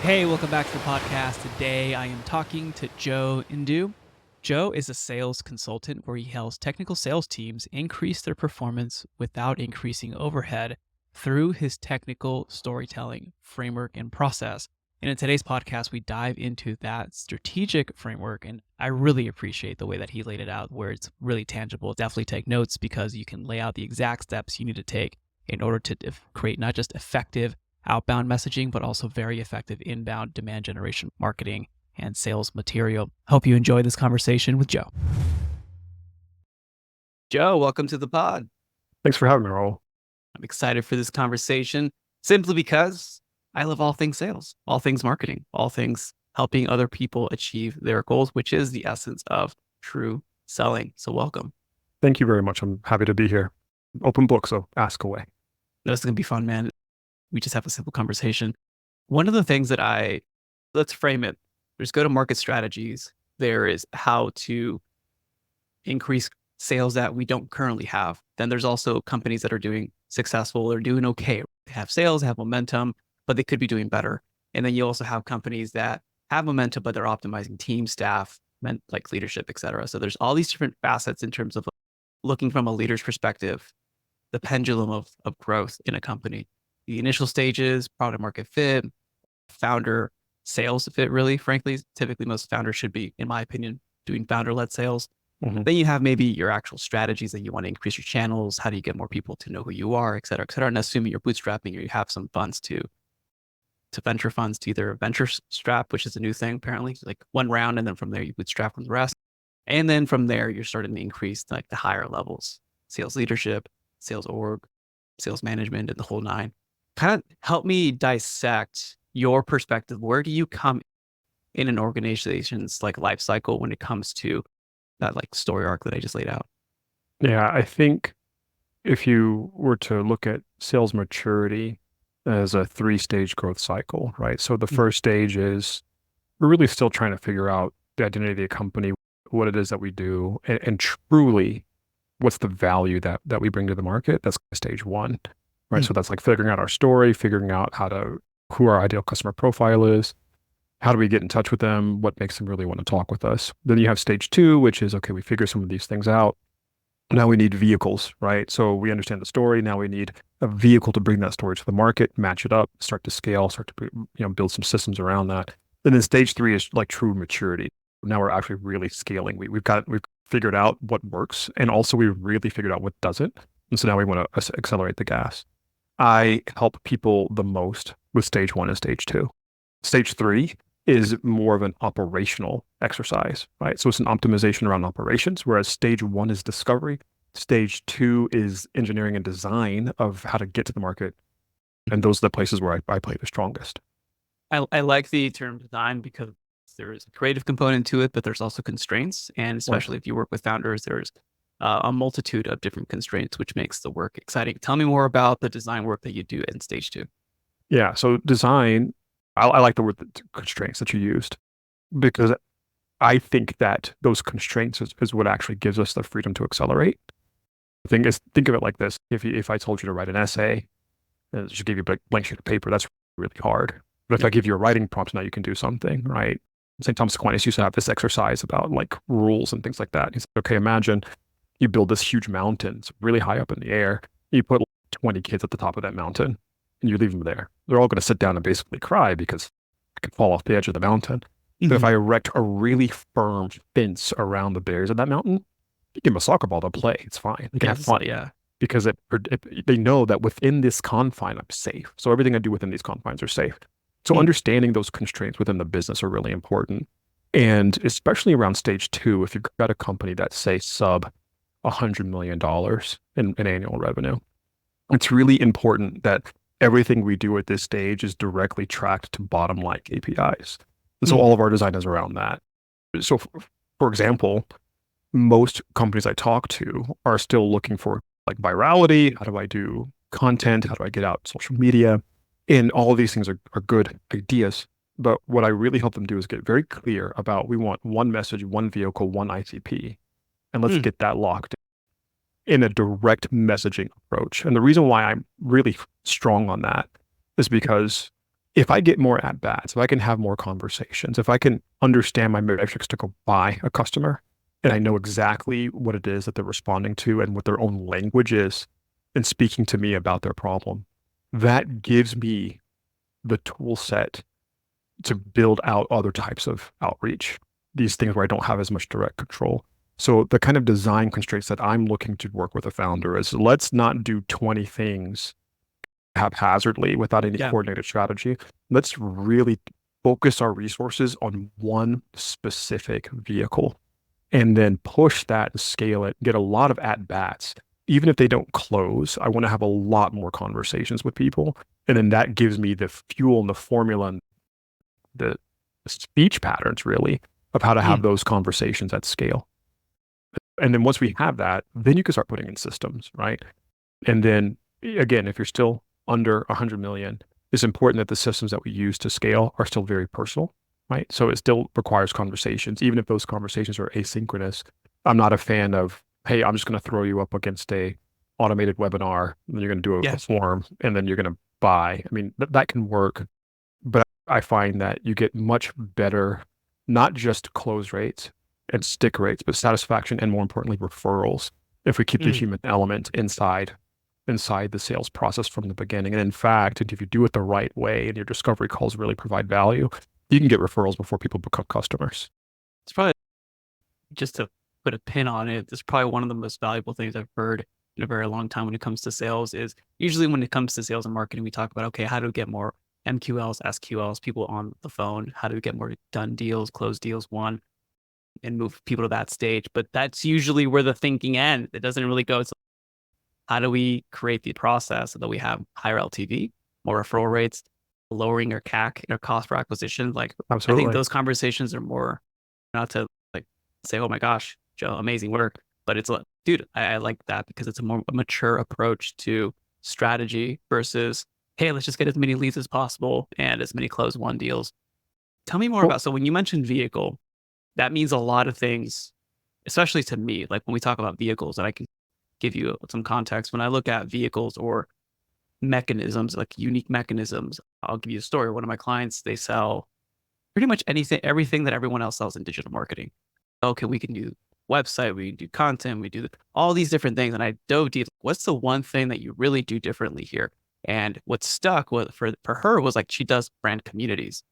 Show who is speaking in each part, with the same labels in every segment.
Speaker 1: Hey, welcome back to the podcast. Today I am talking to Joe Indu. Joe is a sales consultant where he helps technical sales teams increase their performance without increasing overhead through his technical storytelling framework and process. And in today's podcast, we dive into that strategic framework. And I really appreciate the way that he laid it out, where it's really tangible. Definitely take notes because you can lay out the exact steps you need to take in order to create not just effective outbound messaging, but also very effective inbound demand generation marketing and sales material. Hope you enjoy this conversation with Joe. Joe, welcome to the pod.
Speaker 2: Thanks for having me, Raul.
Speaker 1: I'm excited for this conversation simply because I love all things sales, all things marketing, all things helping other people achieve their goals, which is the essence of true selling. So welcome.
Speaker 2: Thank you very much. I'm happy to be here. Open book, so ask away.
Speaker 1: This is going to be fun, man. We just have a simple conversation. One of the things that let's frame it. There's go-to-market strategies. There is how to increase sales that we don't currently have. Then there's also companies that are doing successful or doing okay. They have sales, have momentum, but they could be doing better. And then you also have companies that have momentum, but they're optimizing team, staff, like leadership, et cetera. So there's all these different facets in terms of looking from a leader's perspective, the pendulum of growth in a company. The initial stages, product market fit, founder sales fit, really, frankly. Typically, most founders should be, in my opinion, doing founder-led sales.
Speaker 2: Mm-hmm.
Speaker 1: Then you have maybe your actual strategies that you want to increase your channels. How do you get more people to know who you are, et cetera, et cetera. And assuming you're bootstrapping or you have some funds to venture funds to either venture strap, which is a new thing, apparently, like one round. And then from there, you bootstrap from the rest. And then from there, you're starting to increase like the higher levels, sales leadership, sales org, sales management, and the whole nine. Kind of help me dissect your perspective. Where do you come in an organization's like life cycle when it comes to that like story arc that I just laid out?
Speaker 2: Yeah, I think if you were to look at sales maturity as a three-stage growth cycle, right? So the first stage is we're really still trying to figure out the identity of the company, what it is that we do, and truly what's the value that we bring to the market. That's stage one, right? So that's like figuring out our story, figuring out who our ideal customer profile is, how do we get in touch with them, what makes them really want to talk with us. Then you have stage two, which is, okay, we figure some of these things out. Now we need vehicles, right? So we understand the story. Now we need a vehicle to bring that story to the market, match it up, start to scale, start to build some systems around that. And then stage three is like true maturity. Now we're actually really scaling. We've figured out what works, and also we really figured out what doesn't. And so now we want to accelerate the gas. I help people the most with stage one and stage two. Stage three is more of an operational exercise, right? So it's an optimization around operations, whereas stage one is discovery. Stage two is engineering and design of how to get to the market. And those are the places where I play the strongest.
Speaker 1: I like the term design because there is a creative component to it, but there's also constraints. And especially if you work with founders, there's a multitude of different constraints, which makes the work exciting. Tell me more about the design work that you do in stage two.
Speaker 2: Yeah. So design, I like the word constraints that you used, because I think that those constraints is what actually gives us the freedom to accelerate. The thing is, think of it like this. If I told you to write an essay, and just give you a blank sheet of paper, that's really hard. But if I give you a writing prompt, now you can do something, right? St. Thomas Aquinas used to have this exercise about like rules and things like that. He said, okay, imagine you build this huge mountain. It's really high up in the air. You put 20 kids at the top of that mountain and you leave them there. They're all going to sit down and basically cry because I could fall off the edge of the mountain. But if I erect a really firm fence around the barriers of that mountain, you give them a soccer ball, they'll play. It's fine. They can have fun.
Speaker 1: Yeah.
Speaker 2: Because they know that within this confine, I'm safe. So everything I do within these confines are safe. So understanding those constraints within the business are really important. And especially around stage two, if you've got a company that's, say, sub $100 million in annual revenue, it's really important that everything we do at this stage is directly tracked to bottom line KPIs. And so all of our design is around that. So for example, most companies I talk to are still looking for like virality. How do I do content? How do I get out social media? And all of these things are good ideas. But what I really help them do is get very clear about, we want one message, one vehicle, one ICP, and let's get that locked in a direct messaging approach. And the reason why I'm really strong on that is because if I get more at bats, if I can have more conversations, if I can understand my metrics to go buy a customer, and I know exactly what it is that they're responding to and what their own language is and speaking to me about their problem, that gives me the tool set to build out other types of outreach, these things where I don't have as much direct control. So the kind of design constraints that I'm looking to work with a founder is let's not do 20 things haphazardly without any
Speaker 1: Yeah.
Speaker 2: coordinated strategy. Let's really focus our resources on one specific vehicle and then push that and scale it, get a lot of at bats. Even if they don't close, I want to have a lot more conversations with people. And then that gives me the fuel and the formula and the speech patterns really of how to have
Speaker 1: Mm.
Speaker 2: those conversations at scale. And then once we have that, then you can start putting in systems, right? And then again, if you're still under 100 million, it's important that the systems that we use to scale are still very personal, right? So it still requires conversations, even if those conversations are asynchronous. I'm not a fan of, hey, I'm just going to throw you up against a automated webinar, and then you're going to do a
Speaker 1: Yeah.
Speaker 2: form, and then you're going to buy. I mean, that can work, but I find that you get much better, not just close rates and stick rates, but satisfaction and more importantly, referrals if we keep the
Speaker 1: Mm.
Speaker 2: human element inside the sales process from the beginning. And in fact, if you do it the right way and your discovery calls really provide value, you can get referrals before people become customers.
Speaker 1: It's probably, just to put a pin on it, it's probably one of the most valuable things I've heard in a very long time when it comes to sales. Is usually when it comes to sales and marketing, we talk about, okay, how do we get more MQLs, SQLs, people on the phone? How do we get more done deals, close deals, won, and move people to that stage? But that's usually where the thinking ends. It doesn't really go. It's how do we create the process so that we have higher LTV, more referral rates, lowering our CAC, our cost per acquisition? Like, I think
Speaker 2: Absolutely.
Speaker 1: those conversations are more, not to like say, oh my gosh, Joe, amazing work. But it's like, dude, I like that because it's a more mature approach to strategy versus, hey, let's just get as many leads as possible and as many close one deals. Tell me more
Speaker 2: Well,
Speaker 1: about, so when you mentioned vehicle, that means a lot of things, especially to me. Like when we talk about vehicles, and I can give you some context. When I look at vehicles or mechanisms, like unique mechanisms, I'll give you a story. One of my clients, they sell pretty much anything, everything that everyone else sells in digital marketing. Okay, we can do website, we can do content, we do all these different things. And I dove deep. What's the one thing that you really do differently here? And what stuck with, for her, was like she does brand communities.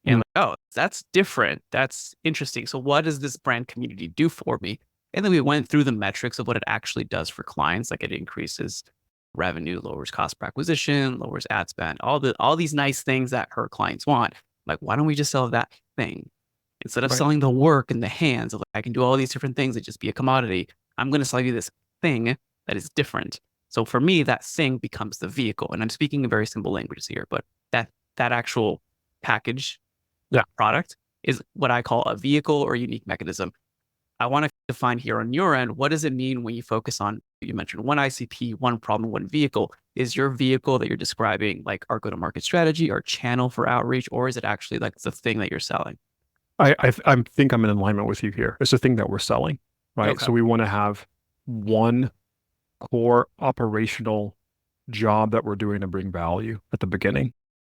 Speaker 1: And
Speaker 2: mm,
Speaker 1: like, oh, that's different. That's interesting. So what does this brand community do for me? And then we went through the metrics of what it actually does for clients. Like it increases revenue, lowers cost per acquisition, lowers ad spend, all these nice things that her clients want. Like, why don't we just sell that thing? Instead of
Speaker 2: right.
Speaker 1: selling the work in the hands of like, I can do all these different things and just be a commodity, I'm going to sell you this thing that is different. So for me, that thing becomes the vehicle. And I'm speaking in very simple languages here, but that actual package,
Speaker 2: Yeah.
Speaker 1: product, is what I call a vehicle or unique mechanism. I want to define here on your end, what does it mean when you focus on, you mentioned one ICP, one problem, one vehicle? Is your vehicle that you're describing like our go-to-market strategy, our channel for outreach, or is it actually like the thing that you're selling?
Speaker 2: I think I'm in alignment with you here. It's the thing that we're selling, right?
Speaker 1: Okay.
Speaker 2: So we want to have one core operational job that we're doing to bring value at the beginning.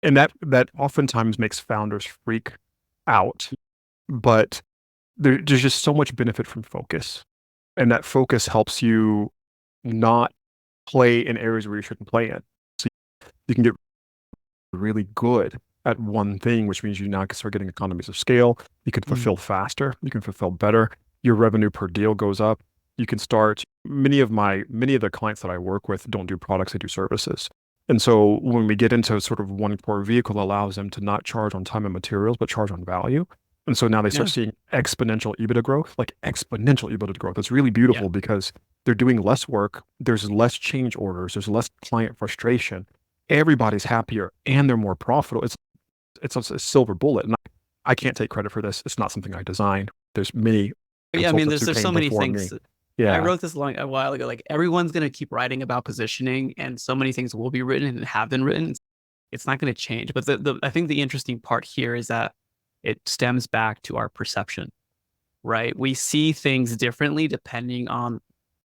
Speaker 2: And that oftentimes makes founders freak out, but there's just so much benefit from focus. And that focus helps you not play in areas where you shouldn't play in. So you can get really good at one thing, which means you now can start getting economies of scale. You can
Speaker 1: Mm.
Speaker 2: fulfill faster. You can fulfill better. Your revenue per deal goes up. You can start, many of the clients that I work with don't do products, they do services. And so when we get into sort of one core vehicle allows them to not charge on time and materials, but charge on value. And so now they start
Speaker 1: Yeah.
Speaker 2: seeing exponential EBITDA growth, like exponential EBITDA growth. It's really
Speaker 1: Yeah.
Speaker 2: beautiful because they're doing less work. There's less change orders. There's less client frustration. Everybody's happier and they're more profitable. It's a silver bullet. And I can't take credit for this. It's not something I designed. There's many
Speaker 1: Yeah. I mean,
Speaker 2: consultants who
Speaker 1: there's
Speaker 2: came
Speaker 1: so many
Speaker 2: before me.
Speaker 1: things. I
Speaker 2: Yeah.
Speaker 1: wrote this a while ago. Like everyone's going to keep writing about positioning, and so many things will be written and have been written. It's not going to change. But I think the interesting part here is that it stems back to our perception, right? We see things differently depending on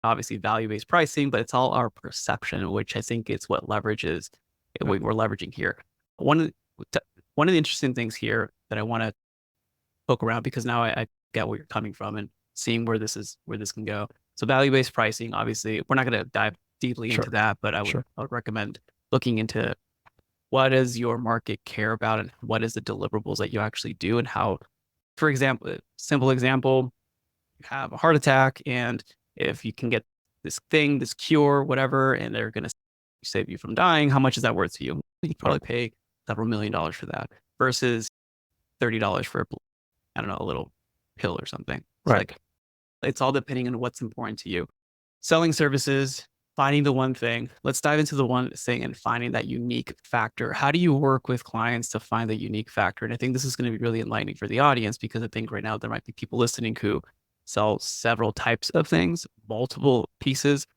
Speaker 1: obviously value-based pricing, but it's all our perception, which I think is what leverages what we're leveraging here. One one of the interesting things here that I want to poke around, because now I get where you're coming from and seeing where this can go. So value-based pricing, obviously, we're not going to dive deeply into
Speaker 2: Sure.
Speaker 1: that, but I would recommend looking into what does your market care about and what is the deliverables that you actually do, and how, for example, simple example, you have a heart attack, and if you can get this thing, this cure, whatever, and they're going to save you from dying, how much is that worth to you? You probably pay several $1 million for that versus $30 for I don't know, a little pill or something. It's like, it's all depending on what's important to you. Selling services, finding the one thing. Let's dive into the one thing and finding that unique factor. How do you work with clients to find the unique factor? And I think this is going to be really enlightening for the audience, because I think right now there might be people listening who sell several types of things, multiple pieces.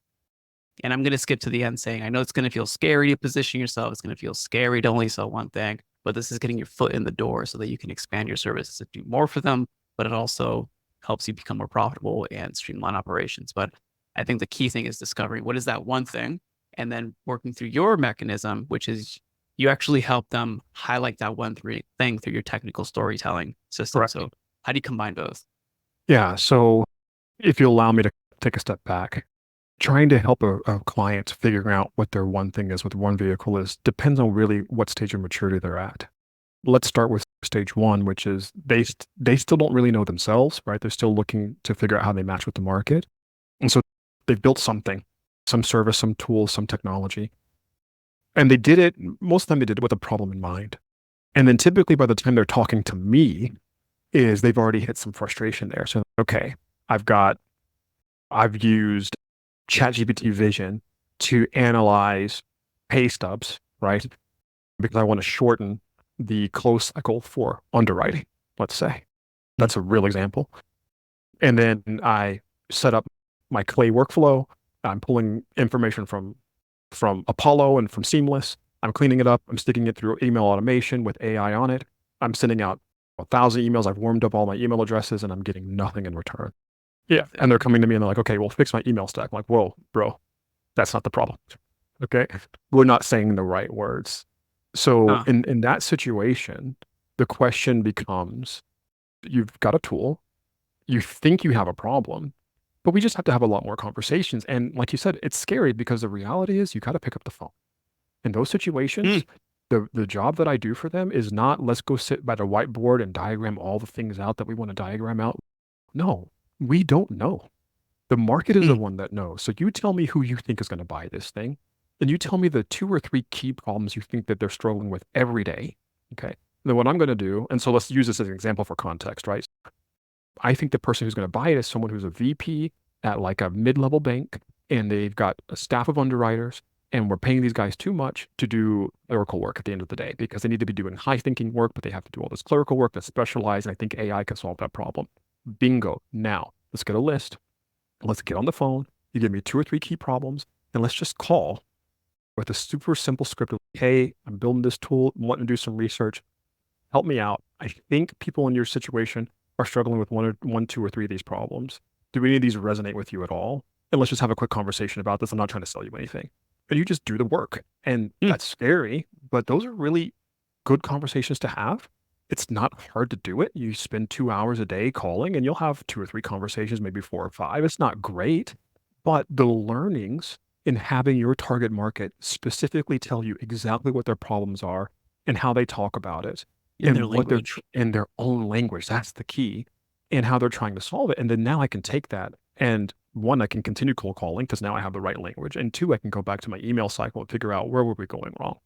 Speaker 1: And I'm going to skip to the end saying, I know it's going to feel scary to position yourself. It's going to feel scary to only sell one thing, but this is getting your foot in the door so that you can expand your services and do more for them. But it also helps you become more profitable and streamline operations. But I think the key thing is discovering what is that one thing, and then working through your mechanism, which is you actually help them highlight that one thing through your technical storytelling system.
Speaker 2: Correct.
Speaker 1: So how do you combine both?
Speaker 2: Yeah. So if you allow me to take a step back, trying to help a client figuring out what their one thing is, what their one vehicle is, depends on really what stage of maturity they're at. Let's start with stage one, which is they still don't really know themselves, right? They're still looking to figure out how they match with the market. And so they've built something, some service, some tool, some technology. And they did it, most of the time they did it with a problem in mind. And then typically by the time they're talking to me, is they've already hit some frustration there. So, okay, I've used ChatGPT Vision to analyze pay stubs, right? Because I want to shorten the close cycle for underwriting, let's say. That's a real example. And then I set up my Clay workflow. I'm pulling information from Apollo and from Seamless. I'm cleaning it up. I'm sticking it through email automation with AI on it. I'm sending out 1,000 emails. I've warmed up all my email addresses and I'm getting nothing in return. Yeah. And they're coming to me and they're like, okay, well, fix my email stack. I'm like, whoa, bro, that's not the problem. Okay. We're not saying the right words. So in that situation, the question becomes, you've got a tool, you think you have a problem, but we just have to have a lot more conversations. And like you said, it's scary because the reality is you got to pick up the phone. In those situations, the job that I do for them is not, let's go sit by the whiteboard and diagram all the things out that we want to diagram out. No, we don't know. The market is the one that knows. So you tell me who you think is going to buy this thing. And you tell me the 2 or 3 key problems you think that they're struggling with every day. Okay. Then what I'm going to do, and so let's use this as an example for context, right? I think the person who's going to buy it is someone who's a VP at like a mid-level bank, and they've got a staff of underwriters, and we're paying these guys too much to do clerical work at the end of the day because they need to be doing high thinking work, but they have to do all this clerical work that's specialized. And I think AI can solve that problem. Bingo. Now let's get a list. Let's get on the phone. You give me 2 or 3 key problems, and let's just call with a super simple script of, hey, I'm building this tool, I'm wanting to do some research. Help me out. I think people in your situation are struggling with one, 2, or 3 of these problems. Do any of these resonate with you at all? And let's just have a quick conversation about this. I'm not trying to sell you anything. And you just do the work. And that's scary, but those are really good conversations to have. It's not hard to do it. You spend 2 hours a day calling and you'll have 2 or 3 conversations, maybe 4 or 5. It's not great, but the learnings in having your target market specifically tell you exactly what their problems are and how they talk about it
Speaker 1: In
Speaker 2: and
Speaker 1: their
Speaker 2: what they're
Speaker 1: language.
Speaker 2: in their own language. That's the key, and how they're trying to solve it. And then now I can take that and, one, I can continue cold calling because now I have the right language. And 2, I can go back to my email cycle and figure out where were we going wrong?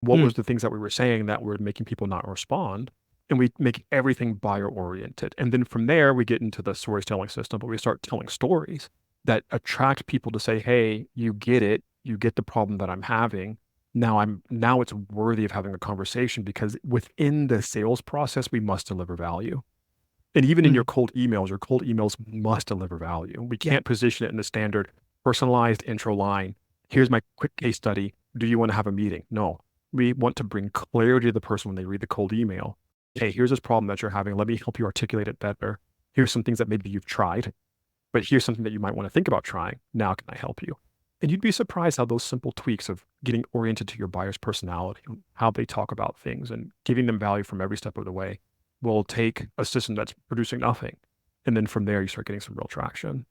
Speaker 2: What was the things that we were saying that were making people not respond? And we make everything buyer oriented. And then from there, we get into the storytelling system, but we start telling stories that attract people to say, hey, you get it. You get the problem that I'm having. Now it's worthy of having a conversation because within the sales process, we must deliver value. And even in your cold emails must deliver value. We can't position it in the standard personalized intro line. Here's my quick case study. Do you want to have a meeting? No, we want to bring clarity to the person when they read the cold email. Hey, here's this problem that you're having. Let me help you articulate it better. Here's some things that maybe you've tried, but here's something that you might want to think about trying. Now, can I help you? And you'd be surprised how those simple tweaks of getting oriented to your buyer's personality, how they talk about things, and giving them value from every step of the way will take a system that's producing nothing. And then from there, you start getting some real traction.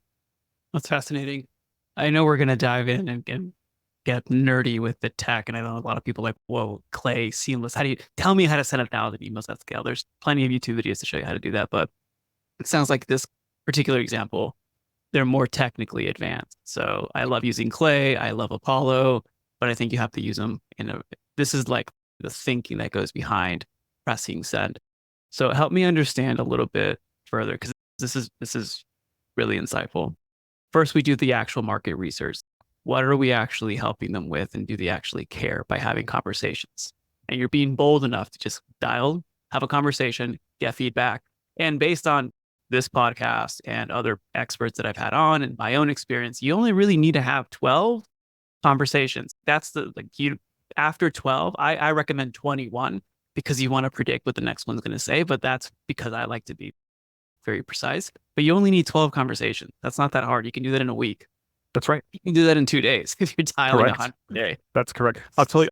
Speaker 1: That's fascinating. I know we're going to dive in and get nerdy with the tech. And I know a lot of people like, whoa, Clay, seamless. How do you tell me how to send 1,000 emails at scale? There's plenty of YouTube videos to show you how to do that. But it sounds like this particular example, they're more technically advanced. So I love using Clay. I love Apollo, but I think you have to use them this is like the thinking that goes behind pressing send. So help me understand a little bit further, because this is really insightful. First, we do the actual market research. What are we actually helping them with, and do they actually care by having conversations? And you're being bold enough to just dial, have a conversation, get feedback. And based on this podcast and other experts that I've had on and my own experience, you only really need to have 12 conversations. That's after 12, I recommend 21, because you want to predict what the next one's going to say. But that's because I like to be very precise. But you only need 12 conversations. That's not that hard. You can do that in a week.
Speaker 2: That's right.
Speaker 1: You can do that in 2 days if you're dialing
Speaker 2: Correct.
Speaker 1: 100 a day.
Speaker 2: That's correct. I'll tell you,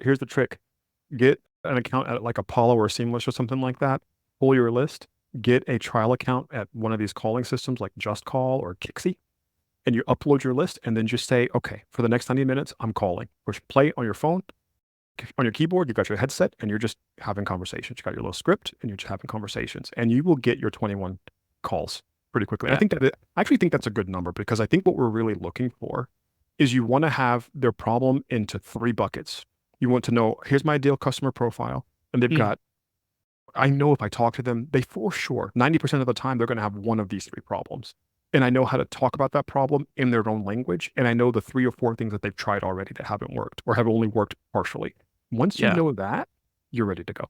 Speaker 2: here's the trick. Get an account at like Apollo or Seamless or something like that. Pull your list. Get a trial account at one of these calling systems like Just Call or Kixie, and you upload your list, and then just say, okay, for the next 90 minutes, I'm calling. Push play on your phone. On your keyboard, you've got your headset, and you're just having conversations. You got your little script, and you're just having conversations, and you will get your 21 calls pretty quickly.
Speaker 1: Yeah.
Speaker 2: I actually think that's a good number, because I think what we're really looking for is you want to have their problem into 3 buckets. You want to know, here's my ideal customer profile, and they've got, I know if I talk to them, they for sure, 90% of the time, they're going to have one of these 3 problems. And I know how to talk about that problem in their own language. And I know the 3 or 4 things that they've tried already that haven't worked or have only worked partially. Once you know that, you're ready to go.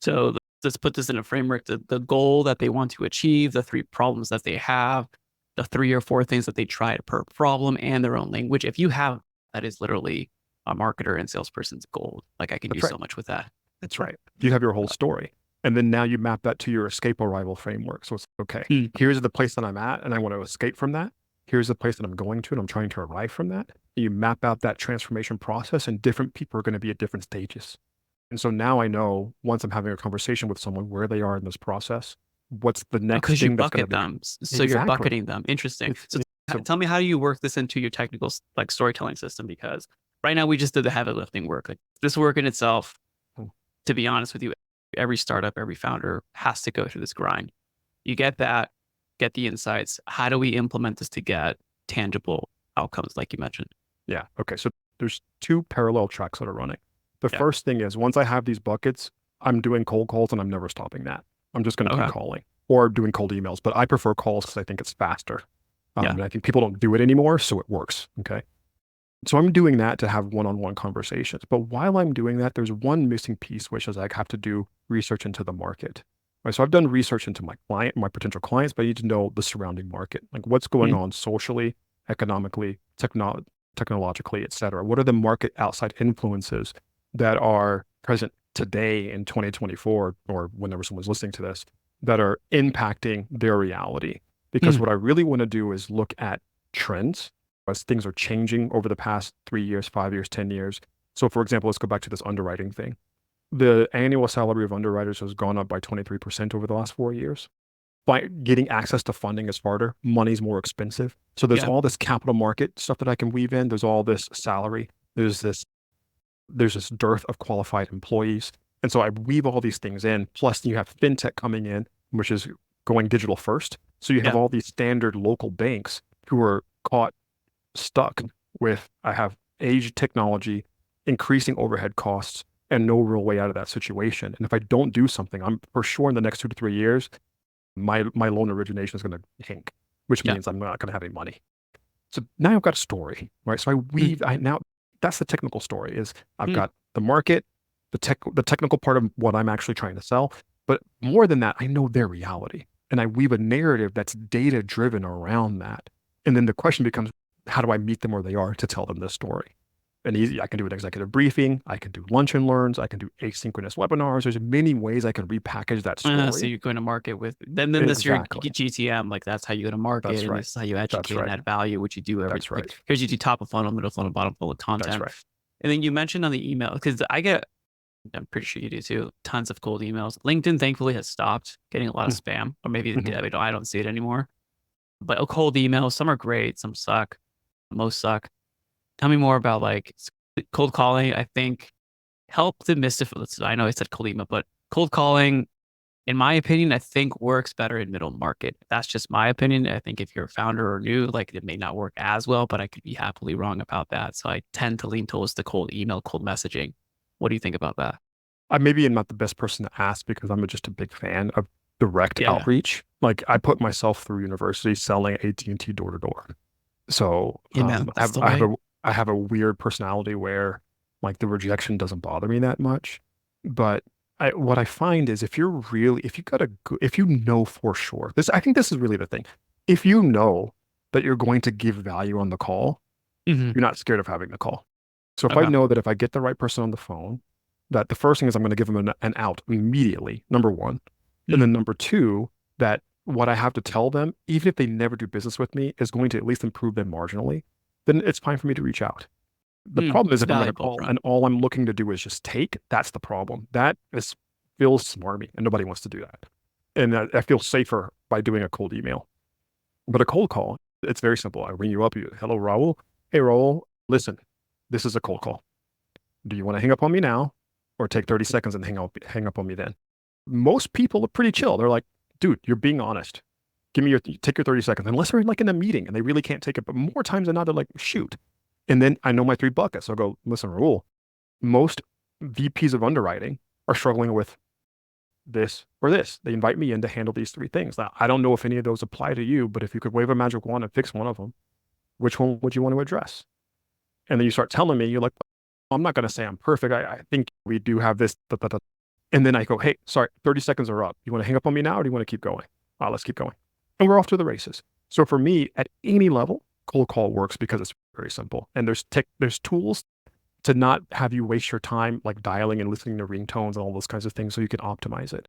Speaker 1: So let's put this in a framework. The goal that they want to achieve, the 3 problems that they have, the 3 or 4 things that they tried per problem, and their own language. If you have, that is literally a marketer and salesperson's gold. Like, I can do so much with that.
Speaker 2: That's right. You have your whole story. And then now you map that to your escape arrival framework. So it's okay, here's the place that I'm at, and I want to escape from that. Here's the place that I'm going to, and I'm trying to arrive from that. You map out that transformation process, and different people are going to be at different stages. And so now I know, once I'm having a conversation with someone, where they are in this process, what's the next
Speaker 1: Because
Speaker 2: thing
Speaker 1: you
Speaker 2: that's going
Speaker 1: bucket
Speaker 2: to be.
Speaker 1: them. So you're bucketing them. Interesting. So tell me, how do you work this into your technical like storytelling system? Because right now we just did the heavy lifting work. Like, this work in itself, to be honest with you, every startup, every founder has to go through this grind. You get that, get the insights. How do we implement this to get tangible outcomes, like you mentioned?
Speaker 2: Yeah. Okay. So there's 2 parallel tracks that are running. The first thing is, once I have these buckets, I'm doing cold calls, and I'm never stopping that. I'm just going to keep calling or doing cold emails, but I prefer calls because I think it's faster. And I think people don't do it anymore, so it works. Okay. So I'm doing that to have one-on-one conversations. But while I'm doing that, there's one missing piece, which is I have to do research into the market. Right? So I've done research into my potential clients, but I need to know the surrounding market, like what's going on socially, economically, technologically, et cetera. What are the market outside influences that are present today in 2024, or whenever someone's listening to this, that are impacting their reality? Because what I really want to do is look at trends as things are changing over the past 3 years, 5 years, 10 years. So for example, let's go back to this underwriting thing. The annual salary of underwriters has gone up by 23% over the last 4 years. By getting access to funding is harder. Money's more expensive. So there's all this capital market stuff that I can weave in. There's all this salary. There's this dearth of qualified employees. And so I weave all these things in. Plus you have fintech coming in, which is going digital first. So you have all these standard local banks who are caught stuck with, I have aged technology, increasing overhead costs, and no real way out of that situation. And if I don't do something, I'm for sure in the next 2 to 3 years, my loan origination is going to tank, which means I'm not going to have any money. So now I've got a story, right? So I weave, now that's the technical story, is I've got the market, the technical part of what I'm actually trying to sell. But more than that, I know their reality, and I weave a narrative that's data driven around that. And then the question becomes, how do I meet them where they are to tell them this story? an easy, I can do an executive briefing. I can do lunch and learns. I can do asynchronous webinars. There's many ways I can repackage that
Speaker 1: So
Speaker 2: story.
Speaker 1: you're going to market with then this your
Speaker 2: Exactly.
Speaker 1: GTM, like that's how you go to market,
Speaker 2: That's
Speaker 1: and
Speaker 2: right.
Speaker 1: this is how you
Speaker 2: That's
Speaker 1: educate and
Speaker 2: right.
Speaker 1: add value, which you do every
Speaker 2: That's
Speaker 1: like
Speaker 2: right.
Speaker 1: here's you do top of funnel, middle funnel, bottom funnel
Speaker 2: That's
Speaker 1: content.
Speaker 2: right.
Speaker 1: And then you mentioned on the email, because I'm pretty sure you do too, tons of cold emails. LinkedIn thankfully has stopped getting a lot of spam, or maybe
Speaker 2: Mhm.
Speaker 1: I don't see it anymore. But cold emails, some are great, some suck, most suck. Tell me more about like cold calling. I think help demystify. I know I said cold email, but cold calling, in my opinion, I think works better in middle market. That's just my opinion. I think if you're a founder or new, like it may not work as well, but I could be happily wrong about that. So I tend to lean towards the cold email, cold messaging. What do you think about that?
Speaker 2: I maybe am not the best person to ask because I'm just a big fan of direct
Speaker 1: Yeah.
Speaker 2: outreach. Like I put myself through university selling AT&T door to door. So
Speaker 1: Yeah, man,
Speaker 2: I
Speaker 1: that's
Speaker 2: have
Speaker 1: the way.
Speaker 2: I have a weird personality where like the rejection doesn't bother me that much. But what I find is if you're really if you got a if you know for sure this I think this is really the thing. If you know that you're going to give value on the call,
Speaker 1: Hmm.
Speaker 2: you're not scared of having the call. So if I
Speaker 1: Okay.
Speaker 2: know that if I get the right person on the phone, that the first thing is I'm going to give them an out immediately, number one. And
Speaker 1: Mm.
Speaker 2: then number two, that what I have to tell them, even if they never do business with me, is going to at least improve them marginally, then it's fine for me to reach out. The
Speaker 1: Mm.
Speaker 2: problem is if I'm going to
Speaker 1: Valuable,
Speaker 2: call
Speaker 1: bro.
Speaker 2: and all I'm looking to do is just take, that's the problem. That is feels smarmy and nobody wants to do that. And I feel safer by doing a cold email. But a cold call, it's very simple. I ring you up, hello, Raul. Hey, Raul, listen, this is a cold call. Do you want to hang up on me now or take 30 seconds and hang up on me then? Most people are pretty chill. They're like, dude, you're being honest. Take your 30 seconds. Unless they're like in a meeting and they really can't take it. But more times than not, they're like, shoot. And then I know my three buckets. I'll go, listen, Raul, most VPs of underwriting are struggling with this or this. They invite me in to handle these three things. Now, I don't know if any of those apply to you, but if you could wave a magic wand and fix one of them, which one would you want to address? And then you start telling me, you're like, I'm not going to say I'm perfect. I think we do have this. Da, da, da. And then I go, hey, sorry, 30 seconds are up. You want to hang up on me now or do you want to keep going? Let's keep going. And we're off to the races. So for me, at any level, cold call works because it's very simple. And there's tools to not have you waste your time like dialing and listening to ringtones and all those kinds of things so you can optimize it.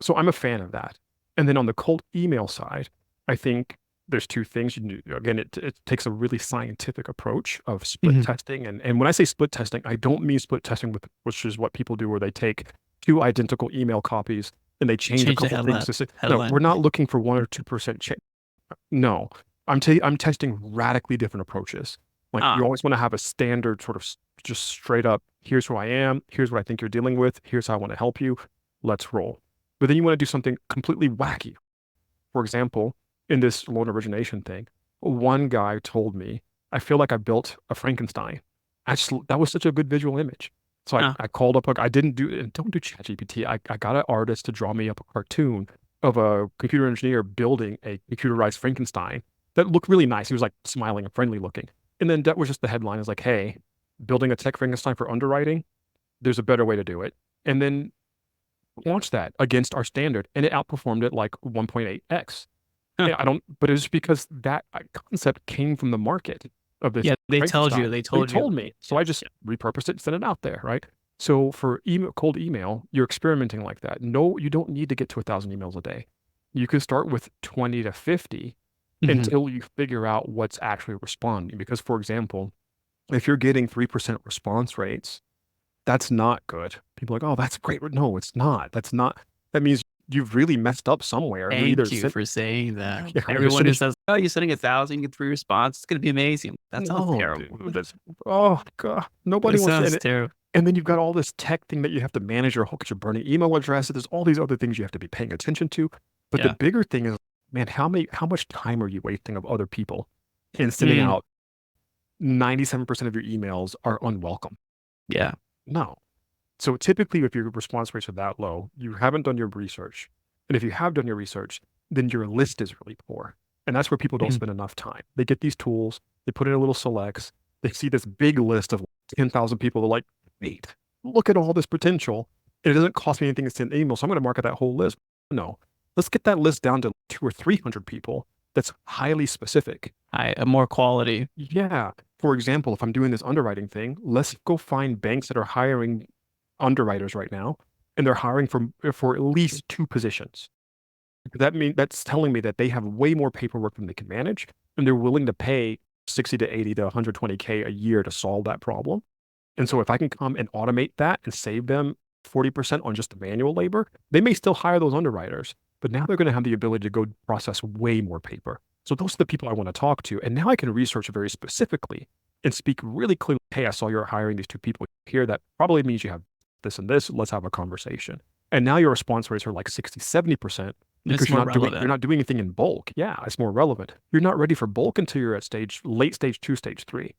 Speaker 2: So I'm a fan of that. And then on the cold email side, I think there's two things you do. Again, it takes a really scientific approach of split
Speaker 1: Hmm.
Speaker 2: testing. And when I say split testing, I don't mean split testing with which is what people do where they take two identical email copies and they change a
Speaker 1: Change the
Speaker 2: couple things
Speaker 1: headline.
Speaker 2: to say, no, we're
Speaker 1: Headline.
Speaker 2: not looking for 1 or 2% change. No, I'm testing radically different approaches. Like you
Speaker 1: Ah,
Speaker 2: always want to have a standard sort of just straight up, here's who I am, here's what I think you're dealing with, here's how I want to help you. Let's roll. But then you want to do something completely wacky. For example, in this loan origination thing, one guy told me, I feel like I built a Frankenstein. That was such a good visual image. So
Speaker 1: ah,
Speaker 2: I called up, I didn't do, don't do ChatGPT. I got an artist to draw me up a cartoon of a computer engineer building a computerized Frankenstein that looked really nice. He was like smiling and friendly looking. And then that was just the headline is like, hey, building a tech Frankenstein for underwriting, there's a better way to do it. And then launched that against our standard and it outperformed it like 1.8x.
Speaker 1: huh.
Speaker 2: I don't, but it's because that concept came from the market of this
Speaker 1: Yeah, they told you.
Speaker 2: Frankenstein.
Speaker 1: They
Speaker 2: They
Speaker 1: told you.
Speaker 2: told me. So
Speaker 1: Yeah,
Speaker 2: I just
Speaker 1: yeah.
Speaker 2: repurposed it and sent it out there, right? So for email, cold email, you're experimenting like that. No, you don't need to get to 1,000 emails a day. You can start with 20 to 50
Speaker 1: Hmm.
Speaker 2: until you figure out what's actually responding. Because, for example, if you're getting 3% response rates, that's not good. People are like, oh, that's great. No, it's not. That's not. That means you've really messed up somewhere. You're either
Speaker 1: Thank you
Speaker 2: sent,
Speaker 1: for saying that.
Speaker 2: yeah, you're
Speaker 1: Everyone who
Speaker 2: sending.
Speaker 1: says, "Oh, you're sending 1,000, you get 3 responses. It's gonna be amazing." That sounds
Speaker 2: No,
Speaker 1: terrible.
Speaker 2: dude, that's oh god, nobody
Speaker 1: That
Speaker 2: wants to.
Speaker 1: sounds terrible.
Speaker 2: And then you've got all this tech thing that you have to manage your whole, because you're burning email addresses. There's all these other things you have to be paying attention to. But the
Speaker 1: Yeah.
Speaker 2: bigger thing is, man, how much time are you wasting of other people in sending
Speaker 1: Mm,
Speaker 2: out 97% of your emails are unwelcome?
Speaker 1: yeah.
Speaker 2: No. So typically, if your response rates are that low, you haven't done your research. And if you have done your research, then your list is really poor. And that's where people don't
Speaker 1: Mm,
Speaker 2: spend enough time. They get these tools, they put in a little selects, they see this big list of 10,000 people. They're like, wait, look at all this potential. It doesn't cost me anything to send an email. So I'm going to market that whole list. No, let's get that list down to 200 or 300 people that's highly specific.
Speaker 1: more quality.
Speaker 2: Yeah. for example, if I'm doing this underwriting thing, let's go find banks that are hiring underwriters right now, and they're hiring for at least two positions. That's telling me that they have way more paperwork than they can manage, and they're willing to pay 60 to 80 to 120K a year to solve that problem. And so if I can come and automate that and save them 40% on just the manual labor, they may still hire those underwriters, but now they're going to have the ability to go process way more paper. So those are the people I want to talk to. And now I can research very specifically and speak really clearly. Hey, I saw you're hiring these two people here. That probably means you have this and this. Let's have a conversation. And now your response rates are like 60, 70% because
Speaker 1: It's more relevant.
Speaker 2: you're not doing anything in bulk. Yeah, it's more relevant. You're not ready for bulk until you're at late stage 2, stage 3.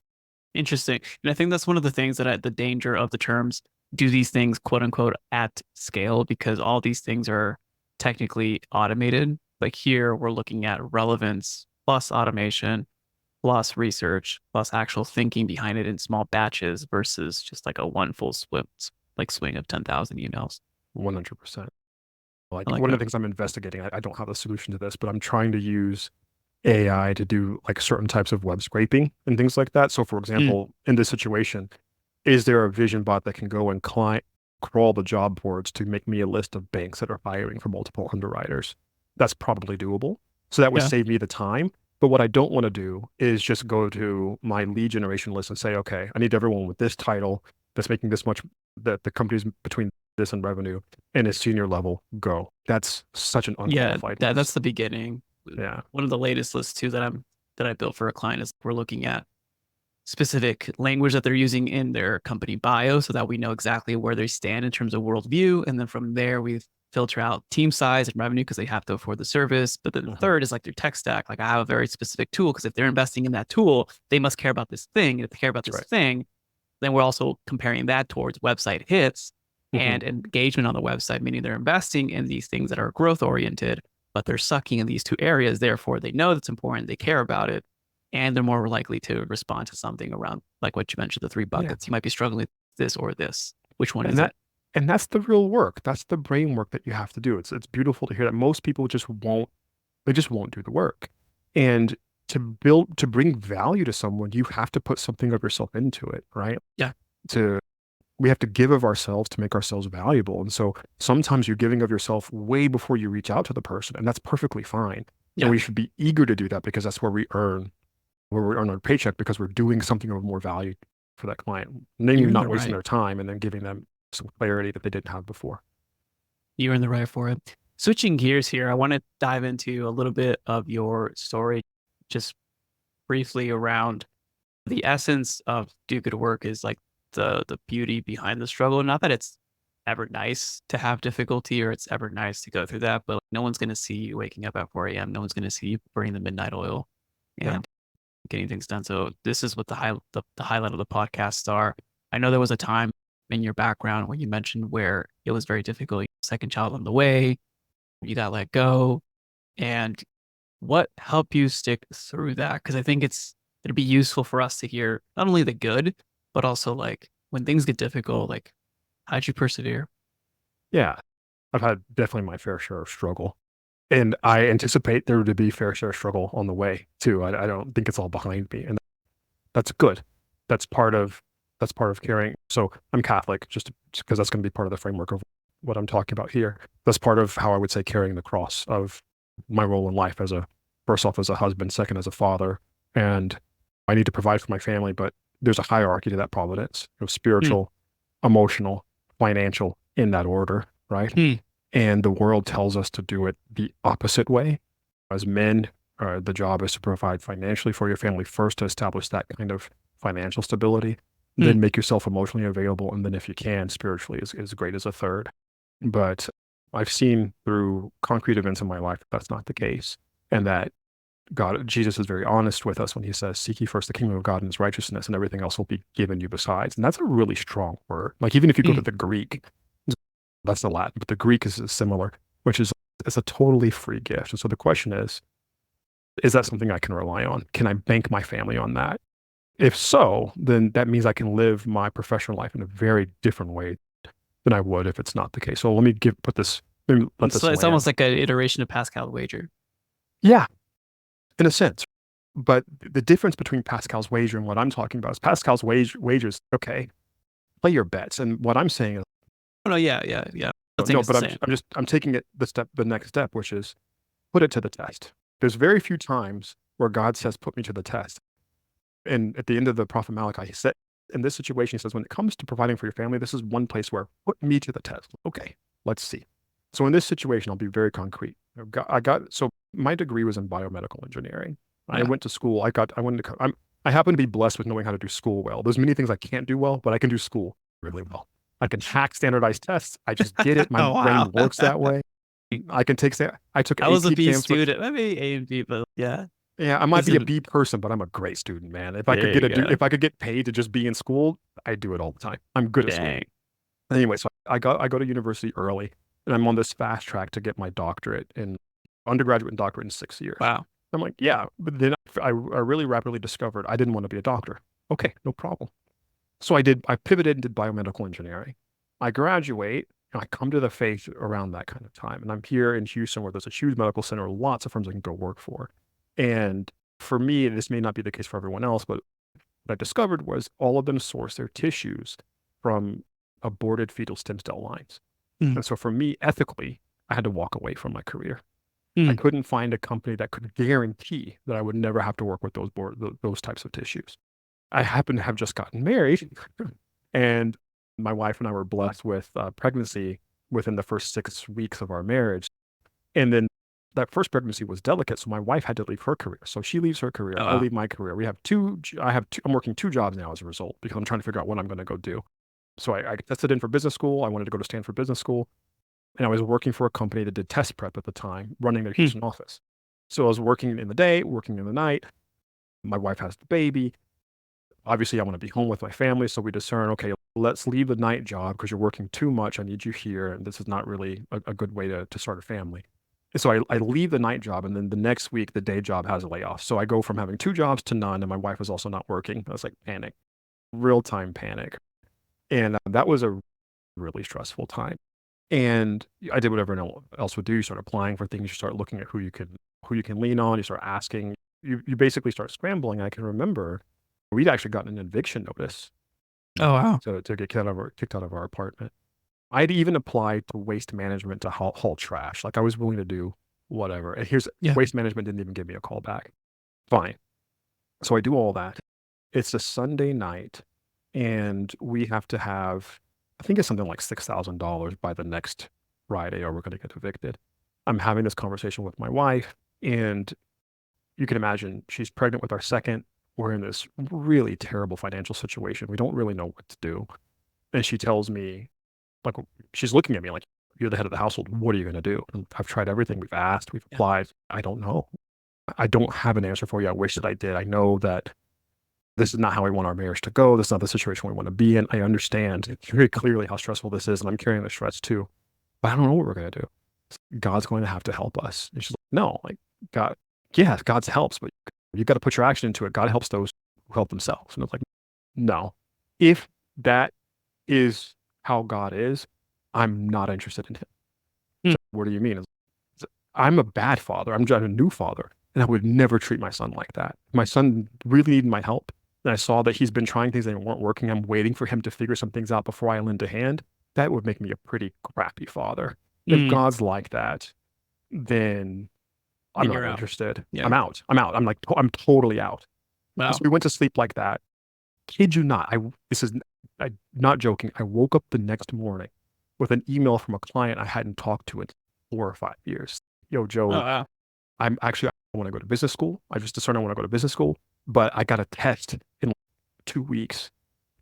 Speaker 1: Interesting. And I think that's one of the things that the danger of the terms do these things quote unquote at scale, because all these things are technically automated. But here we're looking at relevance plus automation plus research plus actual thinking behind it in small batches versus just like a one full swing of 10,000 emails.
Speaker 2: 100%. Like
Speaker 1: I like
Speaker 2: one of
Speaker 1: that.
Speaker 2: the things I'm investigating, I don't have a solution to this, but I'm trying to use AI to do like certain types of web scraping and things like that. So, for
Speaker 1: Mm,
Speaker 2: example, in this situation, is there a vision bot that can go and crawl the job boards to make me a list of banks that are hiring for multiple underwriters? That's probably doable. So that would
Speaker 1: yeah.
Speaker 2: save me the time. But what I don't want to do is just go to my lead generation list and say, okay, I need everyone with this title that's making this much, that the company's between this and revenue and a senior level, go. That's such an
Speaker 1: Yeah.
Speaker 2: unqualified
Speaker 1: That's
Speaker 2: list.
Speaker 1: the beginning.
Speaker 2: Yeah.
Speaker 1: One of the latest lists too that I built for a client is we're looking at specific language that they're using in their company bio so that we know exactly where they stand in terms of worldview. And then from there, we filter out team size and revenue because they have to afford the service. But then the
Speaker 2: Mhm.
Speaker 1: third is like their tech stack. Like I have a very specific tool because if they're investing in that tool, they must care about this thing. And if they care about
Speaker 2: That's
Speaker 1: this
Speaker 2: right.
Speaker 1: thing, then we're also comparing that towards website hits
Speaker 2: Mhm.
Speaker 1: and engagement on the website, meaning they're investing in these things that are growth oriented, but they're sucking in these two areas. Therefore, they know that's important, they care about it, and they're more likely to respond to something around like what you mentioned, the three
Speaker 2: Yeah.
Speaker 1: buckets. You might be struggling with this or this. Which one
Speaker 2: And
Speaker 1: is it?
Speaker 2: that's the real work. That's the brain work that you have to do. It's beautiful to hear that most people just won't do the work. And to bring value to someone, you have to put something of yourself into it, right?
Speaker 1: Yeah.
Speaker 2: To We have to give of ourselves to make ourselves valuable. And so sometimes you're giving of yourself way before you reach out to the person, and that's perfectly fine. And
Speaker 1: Yeah.
Speaker 2: we should be eager to do that because that's where we earn our paycheck because we're doing something of more value for that client. Namely,
Speaker 1: You're in the
Speaker 2: not wasting
Speaker 1: right.
Speaker 2: their time and then giving them some clarity that they didn't have before.
Speaker 1: You're in the right for it. Switching gears here, I want to dive into a little bit of your story, just briefly around the essence of do good work is like the beauty behind the struggle. Not that it's ever nice to have difficulty or it's ever nice to go through that, but no one's going to see you waking up at 4 a.m. No one's going to see you burning the midnight oil
Speaker 2: Yeah.
Speaker 1: and getting things done. So this is what the highlight of the podcast are. I know there was a time in your background when you mentioned where it was very difficult. Second child on the way, you got let go, and what helped you stick through that? Because I think it'd be useful for us to hear not only the good, but also like when things get difficult, like how'd you persevere?
Speaker 2: Yeah. I've had definitely my fair share of struggle. And I anticipate there to be fair share of struggle on the way too. I don't think it's all behind me. And that's good. That's part of caring. So I'm Catholic, just because that's going to be part of the framework of what I'm talking about here. That's part of how I would say carrying the cross of my role in life as a first off as a husband, second as a father, and I need to provide for my family, but there's a hierarchy to that providence,
Speaker 1: Hmm.
Speaker 2: spiritual, emotional, financial, in that order, right?
Speaker 1: Hmm.
Speaker 2: And the world tells us to do it the opposite way. As men, the job is to provide financially for your family first to establish that kind of financial stability,
Speaker 1: Hmm.
Speaker 2: then make yourself emotionally available. And then, if you can, spiritually is great as a third. But I've seen through concrete events in my life that that's not the case. And that Jesus is very honest with us when he says, seek ye first the kingdom of God and his righteousness, and everything else will be given you besides. And that's a really strong word. Like, even if you go
Speaker 1: Hmm.
Speaker 2: to the Greek, that's the Latin, but the Greek is similar, which is it's a totally free gift. And so the question is that something I can rely on? Can I bank my family on that? If so, then that means I can live my professional life in a very different way than I would if it's not the case. So let me let
Speaker 1: It's
Speaker 2: this
Speaker 1: it's almost
Speaker 2: land.
Speaker 1: like an iteration of Pascal wager.
Speaker 2: Yeah, in a sense. But the difference between Pascal's wager and what I'm talking about is Pascal's wagers, okay, play your bets. And what I'm saying is,
Speaker 1: Oh, no, yeah, yeah, yeah. I think
Speaker 2: no,
Speaker 1: it's the
Speaker 2: but
Speaker 1: same.
Speaker 2: I'm taking it the next step, which is put it to the test. There's very few times where God says, put me to the test. And at the end of the prophet Malachi, he said, in this situation, he says, when it comes to providing for your family, this is one place where put me to the test. Okay, let's see. So in this situation, I'll be very concrete. So my degree was in biomedical engineering. I
Speaker 1: Yeah.
Speaker 2: went to school. I happen to be blessed with knowing how to do school well. There's many things I can't do well, but I can do school really well. I can hack standardized tests. I just get it. My
Speaker 1: Oh, wow.
Speaker 2: brain works that way. I can take, I took
Speaker 1: I was a
Speaker 2: AP
Speaker 1: B
Speaker 2: exams for,
Speaker 1: student. Maybe A and B, but yeah,
Speaker 2: yeah, I might
Speaker 1: this
Speaker 2: be a
Speaker 1: is
Speaker 2: B person, but I'm a great student, man.
Speaker 1: there you go.
Speaker 2: If I could get paid to just be in school, I do it all the time. I'm good at school.
Speaker 1: Dang.
Speaker 2: Anyway, so I go to university early, and I'm on this fast track to get my doctorate in undergraduate and doctorate in 6 years.
Speaker 1: Wow.
Speaker 2: I'm like, yeah, but then I really rapidly discovered I didn't want to be a doctor. Okay, no problem. So I pivoted and did biomedical engineering. I graduate and I come to the faith around that kind of time. And I'm here in Houston where there's a huge medical center, lots of firms I can go work for. And for me, this may not be the case for everyone else, but what I discovered was all of them source their tissues from aborted fetal stem cell lines.
Speaker 1: Mm.
Speaker 2: And so for me, ethically, I had to walk away from my career. I
Speaker 1: Mm.
Speaker 2: couldn't find a company that could guarantee that I would never have to work with those types of tissues. I happen to have just gotten married, and my wife and I were blessed with pregnancy within the first 6 weeks of our marriage. And then that first pregnancy was delicate, so my wife had to leave her career. So she leaves her career.
Speaker 1: Oh,
Speaker 2: I
Speaker 1: wow.
Speaker 2: leave my career. I'm working 2 jobs now as a result because I'm trying to figure out what I'm going to go do. So I tested in for business school. I wanted to go to Stanford Business School. And I was working for a company that did test prep at the time, running their
Speaker 1: Mm.
Speaker 2: Houston office. So I was working in the day, working in the night. My wife has the baby. Obviously, I want to be home with my family. So we discern, okay, let's leave the night job because you're working too much. I need you here. And this is not really a good way to start a family. And so I leave the night job. And then the next week, the day job has a layoff. So I go from having 2 jobs to none. And my wife was also not working. I was like, panic, real time panic. And that was a really stressful time. And I did what everyone else would do. You start applying for things. You start looking at who you can lean on. You start asking. You basically start scrambling. I can remember we'd actually gotten an eviction notice
Speaker 1: Oh, wow.
Speaker 2: to get kicked out of our apartment. I'd even applied to waste management to haul trash. Like I was willing to do whatever. And here's
Speaker 1: Yeah.
Speaker 2: waste management didn't even give me a call back. Fine. So I do all that. It's a Sunday night, and we have to have, I think it's something like $6,000 by the next Friday, or we're going to get evicted. I'm having this conversation with my wife, and you can imagine she's pregnant with our second. We're in this really terrible financial situation. We don't really know what to do. And she tells me, like, she's looking at me like, you're the head of the household. What are you going to do? And I've tried everything. We've asked, we've
Speaker 1: Yeah.
Speaker 2: applied. I don't know. I don't have an answer for you. I wish that I did. I know that this is not how we want our marriage to go. This is not the situation we want to be in. I understand very clearly how stressful this is, and I'm carrying the stress too. But I don't know what we're going to do. God's going to have to help us. And she's like, no, like God, yeah, God's helps, but you got to put your action into it. God helps those who help themselves. And I was like, no, if that is how God is, I'm not interested in him.
Speaker 1: Mm.
Speaker 2: So what do you mean? I'm a bad father. I'm just a new father, and I would never treat my son like that. My son really needed my help, and I saw that he's been trying things that weren't working. I'm waiting for him to figure some things out before I lend a hand. That would make me a pretty crappy father. If
Speaker 1: Mm.
Speaker 2: God's like that, then I'm
Speaker 1: And
Speaker 2: not
Speaker 1: you're out.
Speaker 2: interested.
Speaker 1: Yeah.
Speaker 2: I'm out. I'm out. I'm totally out. So
Speaker 1: Wow.
Speaker 2: we went to sleep like that. Kid you not. I'm not joking. I woke up the next morning with an email from a client I hadn't talked to in 4 or 5 years. Yo,
Speaker 1: Oh,
Speaker 2: Joe,
Speaker 1: wow.
Speaker 2: I want to go to business school. I just discerned I want to go to business school, but I got a test in 2 weeks.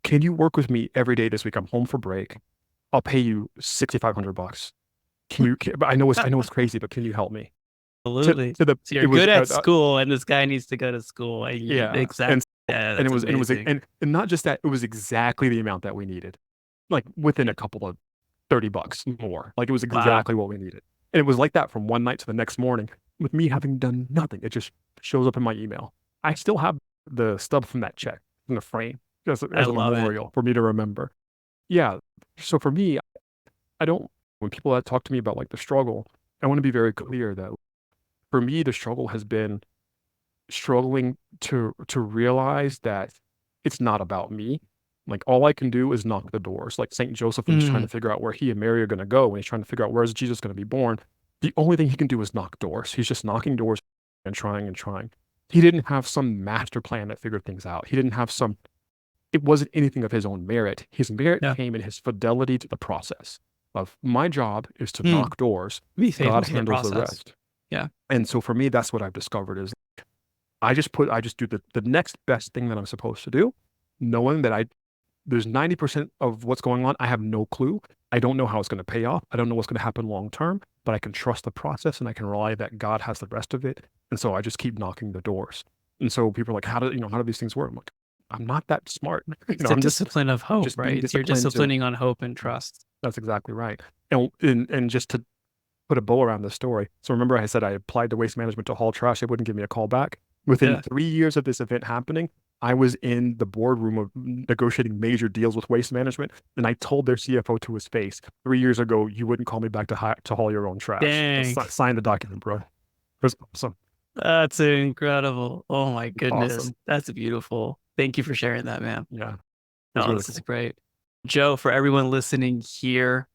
Speaker 2: Can you work with me every day this week? I'm home for break. I'll pay you $6,500. But I know it's crazy, but can you help me?
Speaker 1: Absolutely. So
Speaker 2: It
Speaker 1: you're
Speaker 2: was,
Speaker 1: good at school, and this guy needs to go to school.
Speaker 2: yeah.
Speaker 1: Exactly. Yeah,
Speaker 2: And
Speaker 1: that's
Speaker 2: it was,
Speaker 1: amazing.
Speaker 2: and not just that, it was exactly the amount that we needed, like within a couple of $30 more. Like it was
Speaker 1: Wow.
Speaker 2: exactly what we needed. And it was like that from one night to the next morning with me having done nothing. It just shows up in my email. I still have the stub from that check in the frame
Speaker 1: I
Speaker 2: as a
Speaker 1: love it.
Speaker 2: memorial for me to remember. Yeah. So for me, I don't, when people that talk to me about like the struggle, I want to be very clear that for me, the struggle has been struggling to realize that it's not about me. Like all I can do is knock the doors. Like Saint Joseph, when he's trying to figure out where he and Mary are going to go, when he's trying to figure out where is Jesus going to be born, the only thing he can do is knock doors. He's just knocking doors and trying and trying. He didn't have some master plan that figured things out. He didn't have some. It wasn't anything of his own merit. His merit
Speaker 1: Yeah.
Speaker 2: came in his fidelity to the process. Of my job is to
Speaker 1: Mm.
Speaker 2: knock doors.
Speaker 1: Be faithful
Speaker 2: God
Speaker 1: to
Speaker 2: handles the
Speaker 1: process.
Speaker 2: rest.
Speaker 1: Yeah.
Speaker 2: And so for me, that's what I've discovered is I just do the next best thing that I'm supposed to do, knowing that there's 90% of what's going on. I have no clue. I don't know how it's going to pay off. I don't know what's going to happen long term, but I can trust the process and I can rely that God has the rest of it. And so I just keep knocking the doors. And so people are like, how do these things work? I'm like, I'm not that smart.
Speaker 1: It's the discipline of hope,
Speaker 2: just being
Speaker 1: right? You're
Speaker 2: disciplined to-
Speaker 1: disciplining on hope and trust.
Speaker 2: That's exactly right. And just to put a bow around this story. So remember I said I applied to Waste Management to haul trash. They wouldn't give me a call back. Within 3 years of this event happening, I was in the boardroom of negotiating major deals with Waste Management, and I told their CFO to his face, 3 years ago, you wouldn't call me back to haul your own trash.
Speaker 1: Dang.
Speaker 2: Sign the document, bro. It was awesome.
Speaker 1: That's incredible. Oh my goodness.
Speaker 2: Awesome.
Speaker 1: That's beautiful. Thank you for sharing that, man.
Speaker 2: Yeah.
Speaker 1: No,
Speaker 2: really
Speaker 1: this is great. Joe, for everyone listening here,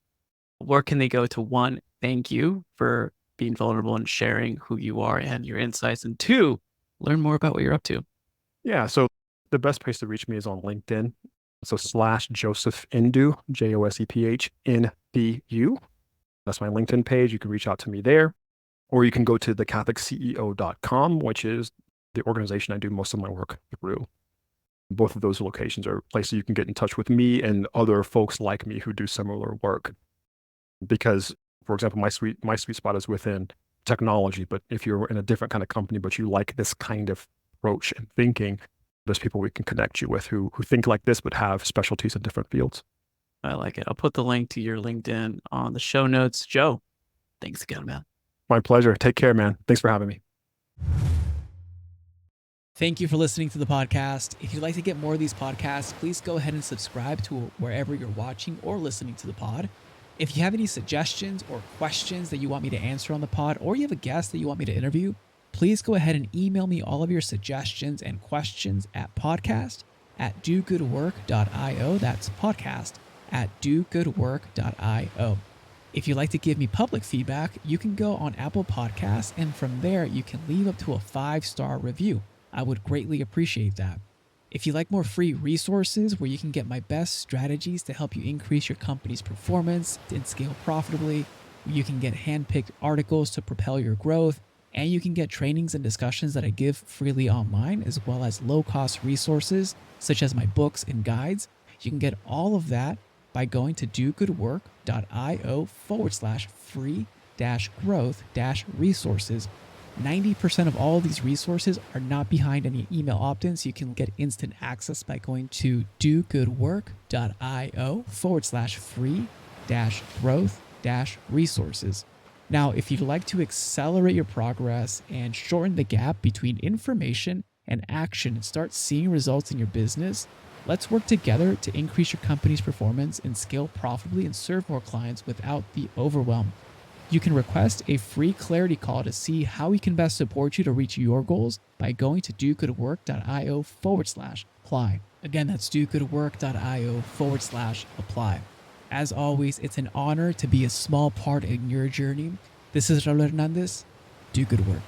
Speaker 1: where can they go to, one, thank you for being vulnerable and sharing who you are and your insights, and two, learn more about what you're up to?
Speaker 2: Yeah. So the best place to reach me is on LinkedIn. So /Joseph Ndu, JOSEPHNBU. That's my LinkedIn page. You can reach out to me there, or you can go to thecatholicCEO.com, which is the organization I do most of my work through. Both of those locations are places you can get in touch with me and other folks like me who do similar work. Because, for example, my sweet spot is within technology, but if you're in a different kind of company, but you like this kind of approach and thinking, there's people we can connect you with who think like this, but have specialties in different fields.
Speaker 1: I like it. I'll put the link to your LinkedIn on the show notes. Joe, thanks again, man.
Speaker 2: My pleasure. Take care, man. Thanks for having me.
Speaker 3: Thank you for listening to the podcast. If you'd like to get more of these podcasts, please go ahead and subscribe to wherever you're watching or listening to the pod. If you have any suggestions or questions that you want me to answer on the pod, or you have a guest that you want me to interview, please go ahead and email me all of your suggestions and questions at podcast@dogoodwork.io. That's podcast@dogoodwork.io. If you'd like to give me public feedback, you can go on Apple Podcasts, and from there you can leave up to a 5-star review. I would greatly appreciate that. If you like more free resources where you can get my best strategies to help you increase your company's performance and scale profitably, you can get handpicked articles to propel your growth, and you can get trainings and discussions that I give freely online, as well as low-cost resources such as my books and guides, you can get all of that by going to dogoodwork.io/free-growth-resources. 90% of all of these resources are not behind any email opt-in, so you can get instant access by going to dogoodwork.io/free-growth-resources. Now, if you'd like to accelerate your progress and shorten the gap between information and action and start seeing results in your business, let's work together to increase your company's performance and scale profitably and serve more clients without the overwhelm. You can request a free clarity call to see how we can best support you to reach your goals by going to dogoodwork.io/apply. Again, that's dogoodwork.io/apply. As always, it's an honor to be a small part in your journey. This is Raul Hernandez. Do good work.